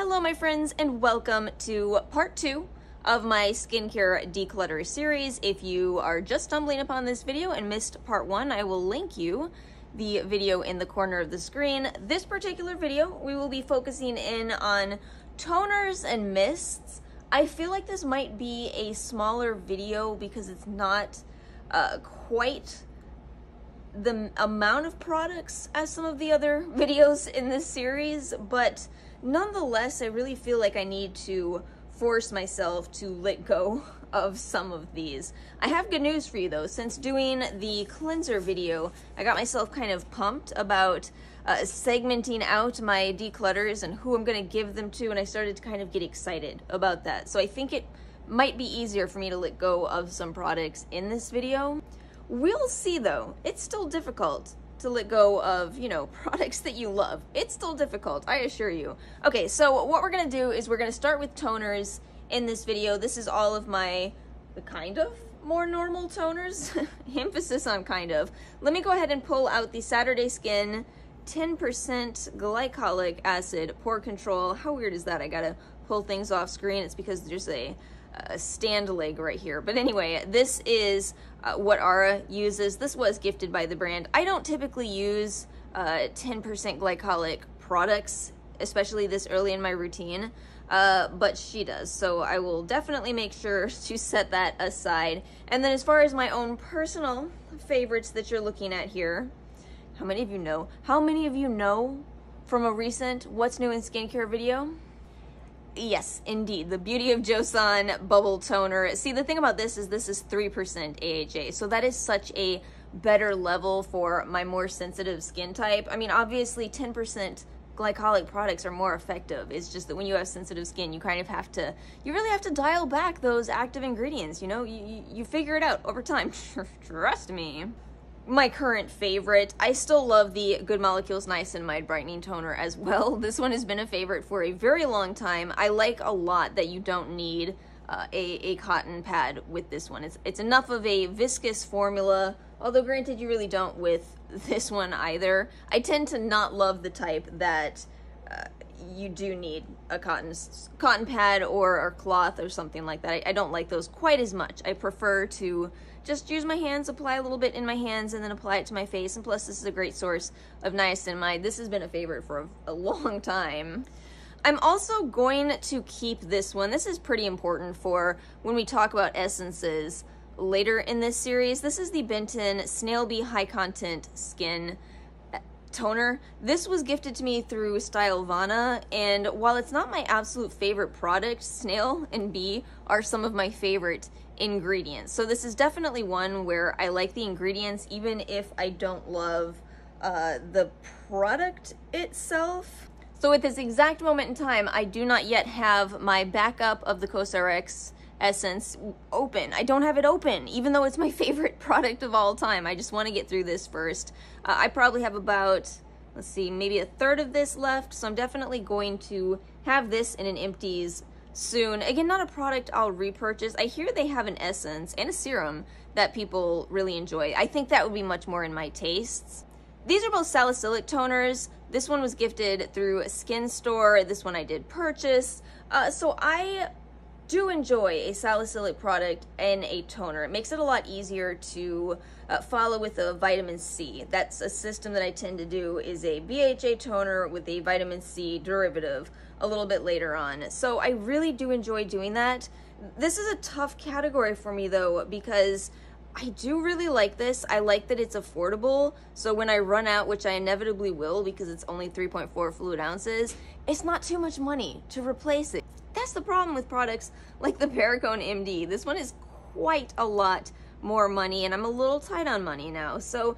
Hello my friends, and welcome to part 2 of my skincare declutter series. If you are just stumbling upon this video and missed part 1, I will link you the video in the corner of the screen. This particular video, we will be focusing in on toners and mists. I feel like this might be a smaller video because it's not quite the amount of products as some of the other videos in this series, but nonetheless, I really feel like I need to force myself to let go of some of these. I have good news for you though. Since doing the cleanser video, I got myself kind of pumped about segmenting out my declutters and who I'm going to give them to, and I started to kind of get excited about that. So I think it might be easier for me to let go of some products in this video. We'll see though. It's still difficult to let go of, you know, products that you love. It's still difficult, I assure you. Okay, so what we're gonna do is we're gonna start with toners in this video. This is all of my kind of more normal toners. Emphasis on kind of. Let me go ahead and pull out the Saturday Skin 10% glycolic acid pore control. How weird is that? I gotta pull things off screen. It's because there's a stand leg right here. But anyway, this is what Ara uses. This was gifted by the brand. I don't typically use 10% glycolic products, especially this early in my routine, but she does. So I will definitely make sure to set that aside. And then as far as my own personal favorites that you're looking at here, how many of you know? How many of you know from a recent What's New in Skincare video? Yes, indeed. The Beauty of Joseon Bubble Toner. See, the thing about this is 3% AHA, so that is such a better level for my more sensitive skin type. I mean, obviously 10% glycolic products are more effective. It's just that when you have sensitive skin, you kind of have to, you really have to dial back those active ingredients, you know? You figure it out over time. Trust me. My current favorite, I still love the Good Molecules Niacinamide Brightening Toner as well. This one has been a favorite for a very long time. I like a lot that you don't need a cotton pad with this one. It's enough of a viscous formula, although granted you really don't with this one either. I tend to not love the type that you do need a cotton pad or cloth or something like that. I don't like those quite as much. I prefer to just use my hands, apply a little bit in my hands, and then apply it to my face. And plus, this is a great source of niacinamide. This has been a favorite for a long time. I'm also going to keep this one. This is pretty important for when we talk about essences later in this series. This is the Benton Snail Bee High Content Skin Toner. This was gifted to me through Stylovana, and while it's not my absolute favorite product, snail and bee are some of my favorite ingredients. So this is definitely one where I like the ingredients even if I don't love the product itself. So at this exact moment in time, I do not yet have my backup of the CosRX essence open. I don't have it open, even though it's my favorite product of all time. I just want to get through this first. I probably have about, let's see, maybe a third of this left, so I'm definitely going to have this in an empties soon. Again, not a product I'll repurchase. I hear they have an essence and a serum that people really enjoy. I think that would be much more in my tastes. These are both salicylic toners. This one was gifted through a Skin Store. This one I did purchase. So I do enjoy a salicylic product and a toner. It makes it a lot easier to follow with a vitamin C. That's a system that I tend to do, is a BHA toner with a vitamin C derivative a little bit later on. So I really do enjoy doing that. This is a tough category for me though, because I do really like this. I like that it's affordable. So when I run out, which I inevitably will because it's only 3.4 fluid ounces, it's not too much money to replace it. That's the problem with products like the Perricone MD. This one is quite a lot more money, and I'm a little tight on money now. So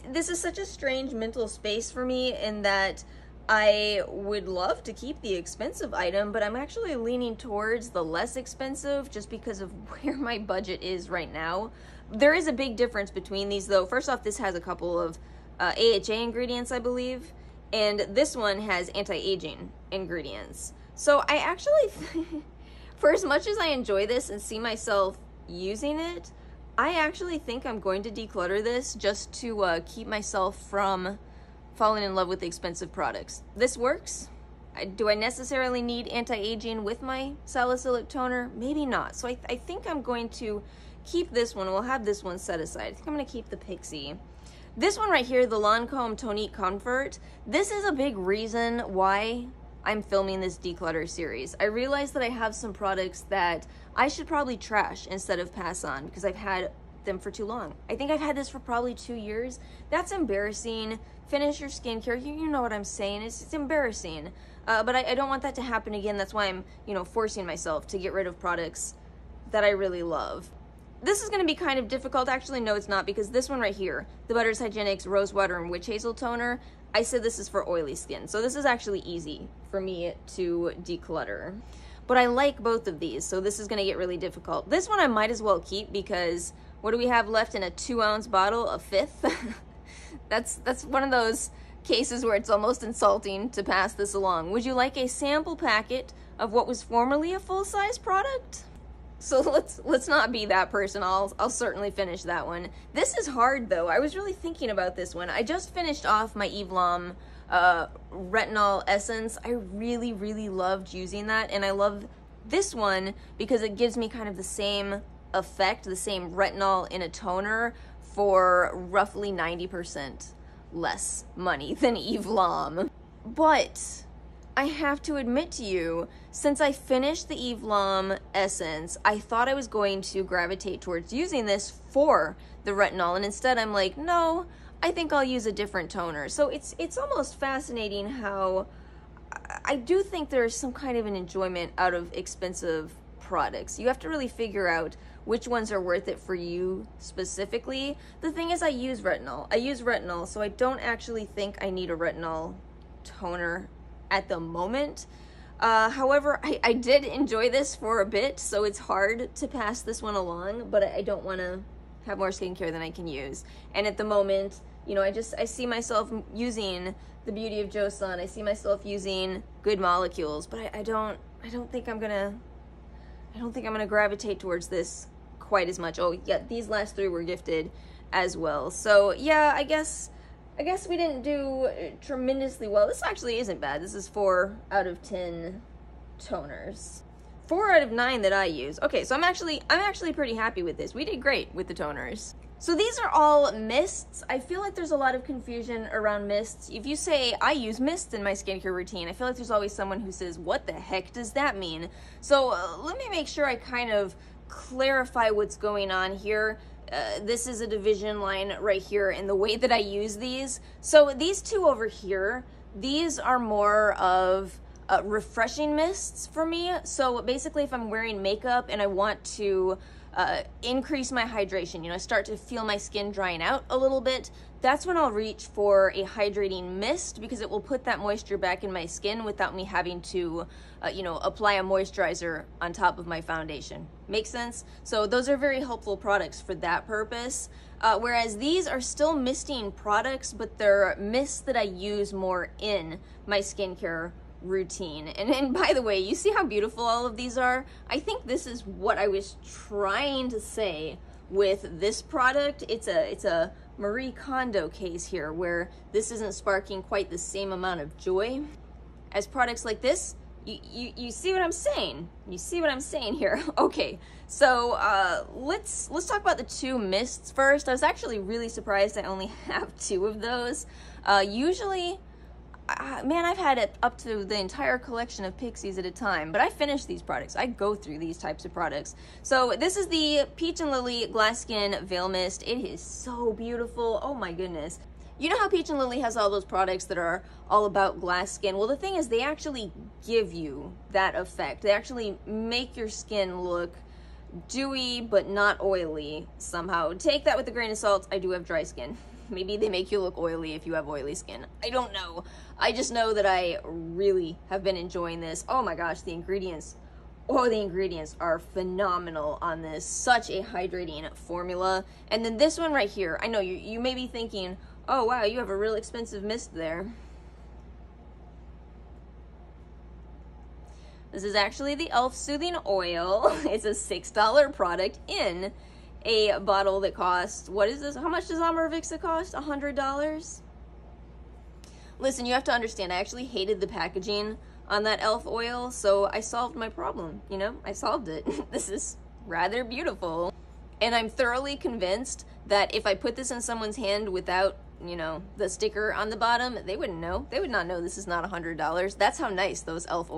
this is such a strange mental space for me in that I would love to keep the expensive item, but I'm actually leaning towards the less expensive just because of where my budget is right now. There is a big difference between these though. First off, this has a couple of AHA ingredients, I believe, and this one has anti-aging ingredients. So I actually, for as much as I enjoy this and see myself using it, I actually think I'm going to declutter this just to keep myself from falling in love with expensive products. This works. Do I necessarily need anti-aging with my salicylic toner? Maybe not. So I think I'm going to keep this one. We'll have this one set aside. I think I'm going to keep the Pixie. This one right here, the Lancome Tonique Comfort, this is a big reason why I'm filming this declutter series. I realized that I have some products that I should probably trash instead of pass on because I've had them for too long. I think I've had this for probably 2 years. That's embarrassing. Finish your skincare. You know what I'm saying. It's embarrassing. But I don't want that to happen again. That's why I'm, forcing myself to get rid of products that I really love. This is going to be kind of difficult. Actually, no, it's not, because this one right here, the Butters Hygienics Rose Water and Witch Hazel Toner, I said this is for oily skin. So this is actually easy for me to declutter. But I like both of these, so this is going to get really difficult. This one I might as well keep because what do we have left in a 2-ounce bottle? A fifth? That's one of those cases where it's almost insulting to pass this along. Would you like a sample packet of what was formerly a full-size product? So let's not be that person. I'll certainly finish that one. This is hard though. I was really thinking about this one. I just finished off my Eve Lom retinol essence. I really, really loved using that, and I love this one because it gives me kind of the same effect, the same retinol in a toner for roughly 90% less money than Eve Lom. But I have to admit to you, since I finished the Eve Lom essence, I thought I was going to gravitate towards using this for the retinol, and instead I'm like, no, I think I'll use a different toner. So it's almost fascinating how I do think there's some kind of an enjoyment out of expensive products. You have to really figure out which ones are worth it for you specifically. The thing is, I use retinol, so I don't actually think I need a retinol toner at the moment. However, I did enjoy this for a bit, so it's hard to pass this one along, but I don't want to have more skincare than I can use. And at the moment, I see myself using the Beauty of Joseon. I see myself using Good Molecules, but I don't think I'm gonna gravitate towards this quite as much. Oh yeah, these last 3 were gifted as well. So yeah, I guess we didn't do tremendously well. This actually isn't bad. This is 4 out of 10 toners. 4 out of 9 that I use. Okay, so I'm actually pretty happy with this. We did great with the toners. So these are all mists. I feel like there's a lot of confusion around mists. If you say, I use mists in my skincare routine, I feel like there's always someone who says, what the heck does that mean? So let me make sure I kind of clarify what's going on here. This is a division line right here in the way that I use these. So these 2 over here, these are more of refreshing mists for me. So basically, if I'm wearing makeup and I want to increase my hydration, I start to feel my skin drying out a little bit, that's when I'll reach for a hydrating mist, because it will put that moisture back in my skin without me having to apply a moisturizer on top of my foundation. Make sense? So those are very helpful products for that purpose. Whereas these are still misting products, but they're mists that I use more in my skincare routine. And by the way, you see how beautiful all of these are? I think this is what I was trying to say with this product. It's a Marie Kondo case here, where this isn't sparking quite the same amount of joy as products like this. You see what I'm saying? You see what I'm saying here? Okay, so let's talk about the 2 mists first. I was actually really surprised I only have 2 of those. Usually, man, I've had it up to the entire collection of Pixies at a time, but I finish these products. I go through these types of products. So this is the Peach and Lily Glass Skin Veil Mist. It is so beautiful. Oh my goodness. You know how Peach and Lily has all those products that are all about glass skin? Well, the thing is, they actually give you that effect. They actually make your skin look dewy but not oily somehow. Take that with a grain of salt. I do have dry skin. Maybe they make you look oily if you have oily skin. I don't know. I just know that I really have been enjoying this. Oh my gosh, the ingredients. Oh, the ingredients are phenomenal on this. Such a hydrating formula. And then this one right here. I know you may be thinking, oh wow, you have a real expensive mist there. This is actually the e.l.f. Soothing Oil. It's a $6 product in a bottle that costs, what is this? How much does Amaravixa cost? $100? Listen, you have to understand, I actually hated the packaging on that e.l.f. oil, so I solved my problem, you know? I solved it. This is rather beautiful. And I'm thoroughly convinced that if I put this in someone's hand without, you know, the sticker on the bottom, they wouldn't know. They would not know this is not $100. That's how nice those e.l.f.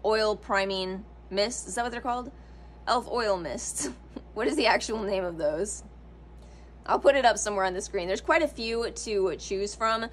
oil priming mists, is that what they're called? e.l.f. oil mists. What is the actual name of those? I'll put it up somewhere on the screen. There's quite a few to choose from.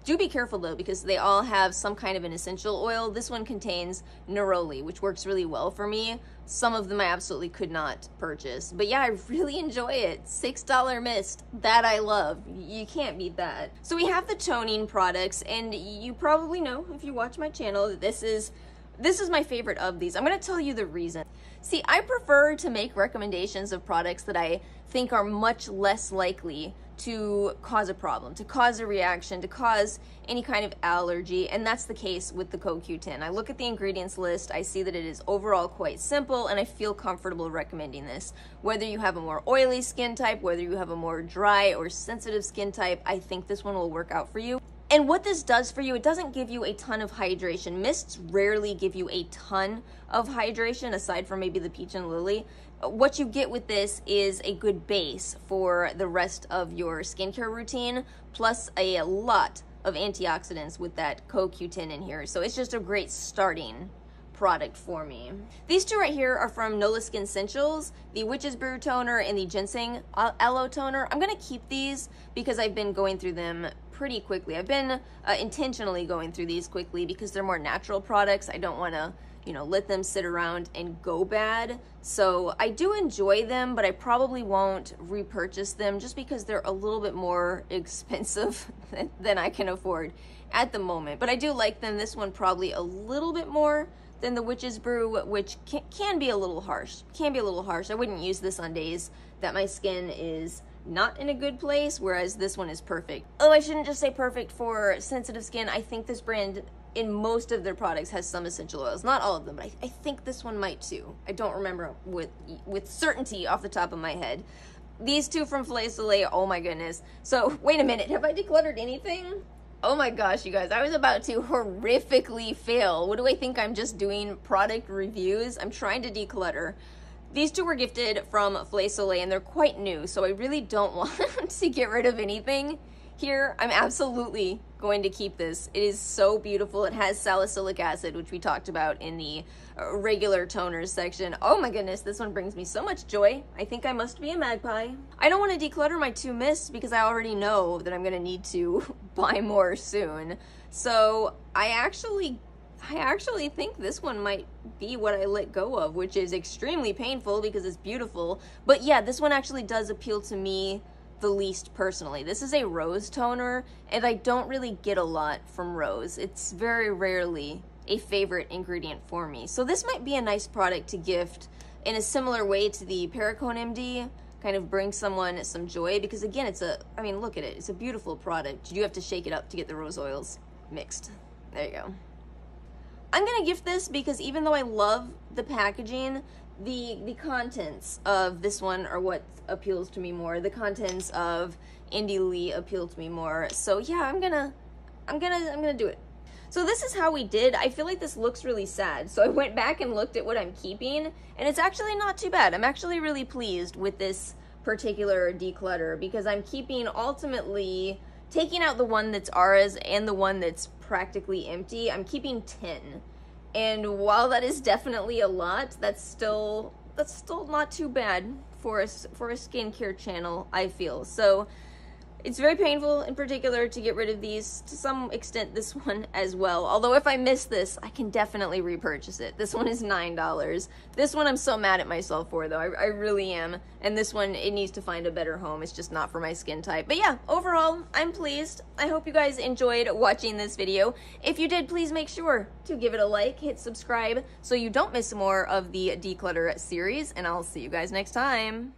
Do be careful though, because they all have some kind of an essential oil. This one contains neroli, which works really well for me. Some of them I absolutely could not purchase. But yeah, I really enjoy it. $6 mist. That I love. You can't beat that. So we have the toning products, and you probably know, if you watch my channel, that this is my favorite of these. I'm going to tell you the reason. See, I prefer to make recommendations of products that I think are much less likely to cause a problem, to cause a reaction, to cause any kind of allergy, and that's the case with the CoQ10. I look at the ingredients list, I see that it is overall quite simple, and I feel comfortable recommending this. Whether you have a more oily skin type, whether you have a more dry or sensitive skin type, I think this one will work out for you. And what this does for you, it doesn't give you a ton of hydration. Mists rarely give you a ton of hydration, aside from maybe the peach and lily. What you get with this is a good base for the rest of your skincare routine, plus a lot of antioxidants with that CoQ10 in here. So it's just a great starting product for me. These two right here are from Nola Skin Essentials, the Witch's Brew toner and the Ginseng Aloe toner. I'm gonna keep these because I've been going through them pretty quickly. I've been intentionally going through these quickly because they're more natural products. I don't want to, you know, let them sit around and go bad. So I do enjoy them, but I probably won't repurchase them just because they're a little bit more expensive than I can afford at the moment. But I do like them. This one probably a little bit more than the Witch's Brew, which can be a little harsh. I wouldn't use this on days that my skin is not in a good place, whereas this one is perfect. Oh, I shouldn't just say perfect for sensitive skin. I think this brand, in most of their products, has some essential oils. Not all of them, but I think this one might too. I don't remember with certainty off the top of my head. These two from Fleur de Soleil, oh my goodness. So, wait a minute, have I decluttered anything? Oh my gosh, you guys, I was about to horrifically fail. What do I think I'm just doing product reviews? I'm trying to declutter. These two were gifted from Fleur de Soleil, and they're quite new, so I really don't want to get rid of anything here. I'm absolutely going to keep this. It is so beautiful. It has salicylic acid, which we talked about in the regular toners section. Oh my goodness, this one brings me so much joy. I think I must be a magpie. I don't want to declutter my two mists because I already know that I'm going to need to buy more soon. So I actually think this one might be what I let go of, which is extremely painful because it's beautiful. But yeah, this one actually does appeal to me the least personally. This is a rose toner, and I don't really get a lot from rose. It's very rarely a favorite ingredient for me. So this might be a nice product to gift in a similar way to the Perricone MD, kind of bring someone some joy, because again, I mean, look at it. It's a beautiful product. You do have to shake it up to get the rose oils mixed. There you go. I'm gonna gift this because even though I love the packaging, the contents of this one are what appeals to me more. The contents of Indie Lee appeal to me more. So yeah, I'm gonna do it. So this is how we did. I feel like this looks really sad. So I went back and looked at what I'm keeping, and it's actually not too bad. I'm actually really pleased with this particular declutter because I'm keeping, ultimately, taking out the one that's ours and the one that's practically empty, I'm keeping 10. And while that is definitely a lot, that's still not too bad for a skincare channel, I feel. So it's very painful in particular to get rid of these, to some extent this one as well. Although if I miss this, I can definitely repurchase it. This one is $9. This one I'm so mad at myself for though, I really am. And this one, it needs to find a better home. It's just not for my skin type. But yeah, overall, I'm pleased. I hope you guys enjoyed watching this video. If you did, please make sure to give it a like, hit subscribe so you don't miss more of the Declutter series, and I'll see you guys next time.